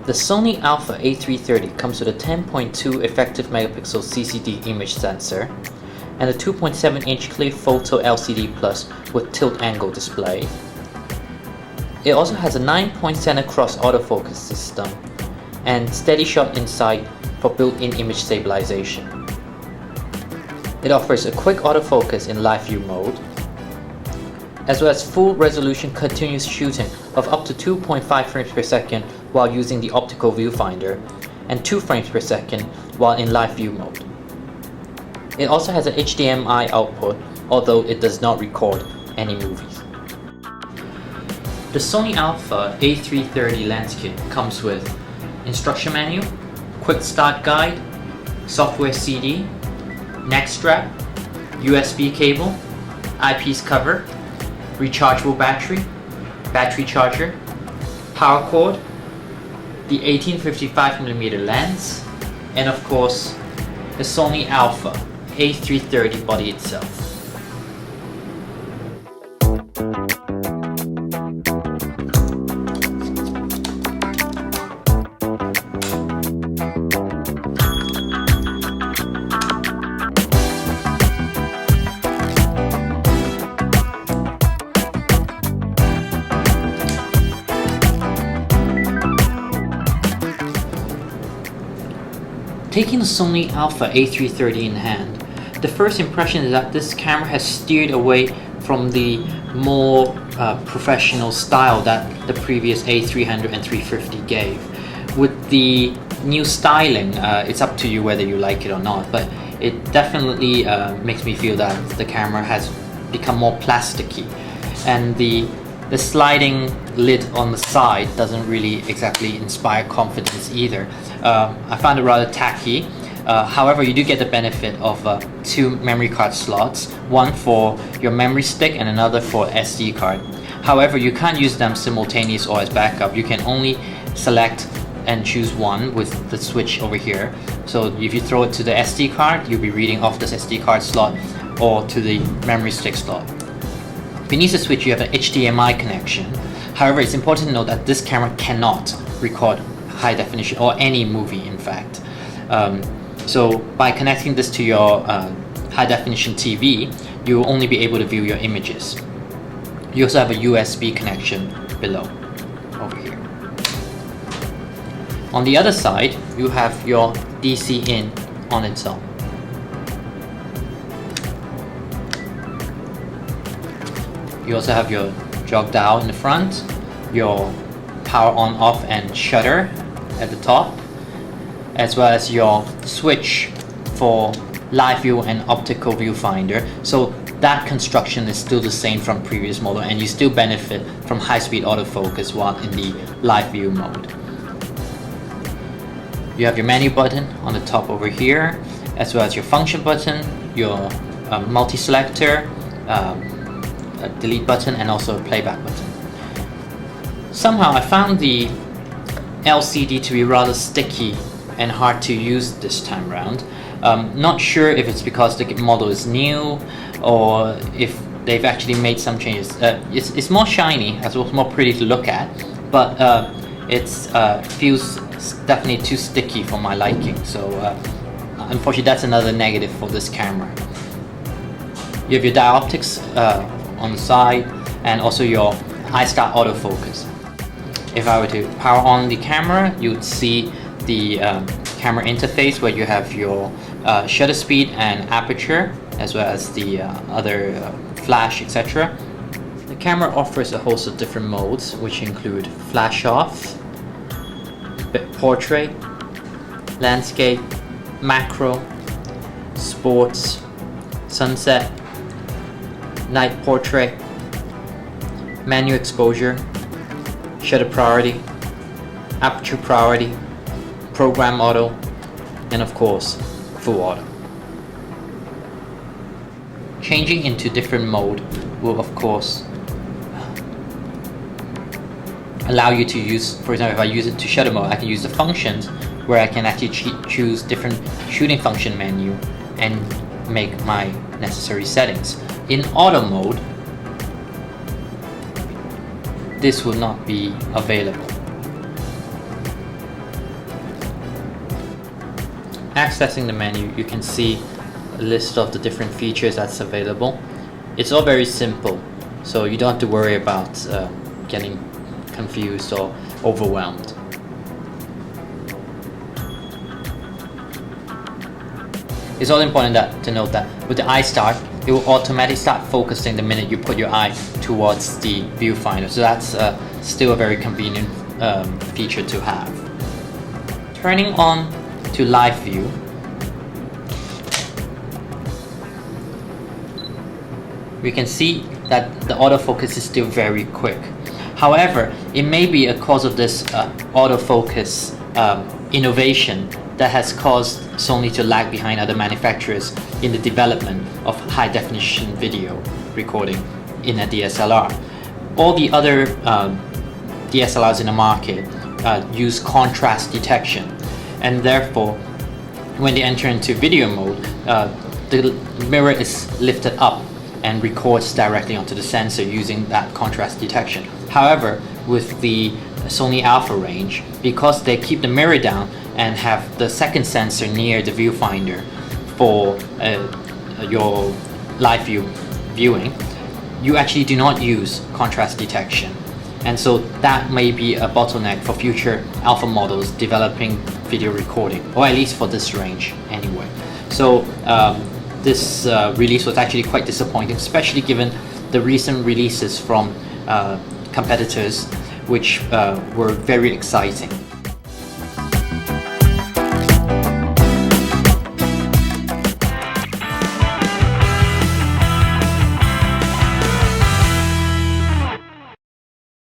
The Sony Alpha A330 comes with a 10.2 effective megapixel CCD image sensor and a 2.7-inch clear photo LCD Plus with tilt angle display. It also has a 9-point center cross autofocus system and steady shot insight for built-in image stabilization. It offers a quick autofocus in live view mode, as well as full resolution continuous shooting of up to 2.5 frames per second while using the optical viewfinder and 2 frames per second while in live view mode. It also has an HDMI output, although it does not record any movies. The Sony Alpha A330 lens kit comes with instruction manual, quick start guide, software CD, neck strap, USB cable, eyepiece cover, rechargeable battery, battery charger, power cord, the 18-55mm lens, and of course the Sony Alpha A330 body itself. Taking the Sony Alpha A330 in hand, the first impression is that this camera has steered away from the more professional style that the previous A300 and 350 gave. With the new styling, it's up to you whether you like it or not, but it definitely makes me feel that the camera has become more plasticky, and the sliding lid on the side doesn't really exactly inspire confidence either. I found it rather tacky. However, you do get the benefit of 2 memory card slots, one for your memory stick and another for SD card. However, you can't use them simultaneous or as backup. You can only select and choose one with the switch over here. So if you throw it to the SD card, you'll be reading off this SD card slot, or to the memory stick slot. Beneath the switch, you have an HDMI connection. However, it's important to note that this camera cannot record high definition or any movie, in fact. So by connecting this to your high definition TV, you will only be able to view your images. You also have a USB connection below, over here. On the other side, you have your DC in on its own. You also have your jog dial in the front, your power on, off and shutter at the top, as well as your switch for live view and optical viewfinder. So that construction is still the same from previous model, and you still benefit from high-speed autofocus while in the live view mode. You have your menu button on the top over here, as well as your function button, your multi-selector, a delete button, and also a playback button. Somehow I found the LCD to be rather sticky and hard to use this time around. Not sure if it's because the model is new or if they've actually made some changes. It's more shiny, as well as more pretty to look at, but it feels definitely too sticky for my liking. So unfortunately, that's another negative for this camera. You have your dioptics on the side, and also your iStar autofocus. If I were to power on the camera, you would see the camera interface where you have your shutter speed and aperture, as well as the other flash, etc. The camera offers a host of different modes, which include flash off, portrait, landscape, macro, sports, sunset, night portrait, manual exposure, shutter priority, aperture priority, program auto, and of course, full auto. Changing into different mode will of course allow you to use, for example, if I use it to shutter mode, I can use the functions where I can actually choose different shooting function menu and make my necessary settings. In auto mode, this will not be available. accessing the menu, you can see a list of the different features that's available. It's all very simple, so you don't have to worry about getting confused or overwhelmed. It's also important to note that with the eye start, it will automatically start focusing the minute you put your eye towards the viewfinder. So that's still a very convenient feature to have. Turning on to live view, we can see that the autofocus is still very quick. However, it may be a cause of this autofocus innovation that has caused Sony to lag behind other manufacturers in the development of high-definition video recording in a DSLR. All the other DSLRs in the market use contrast detection, and therefore when they enter into video mode, the mirror is lifted up and records directly onto the sensor using that contrast detection. However, with the Sony Alpha range, because they keep the mirror down and have the second sensor near the viewfinder for your live viewing, you actually do not use contrast detection. And so that may be a bottleneck for future Alpha models developing video recording, or at least for this range anyway. So this release was actually quite disappointing, especially given the recent releases from competitors, which were very exciting.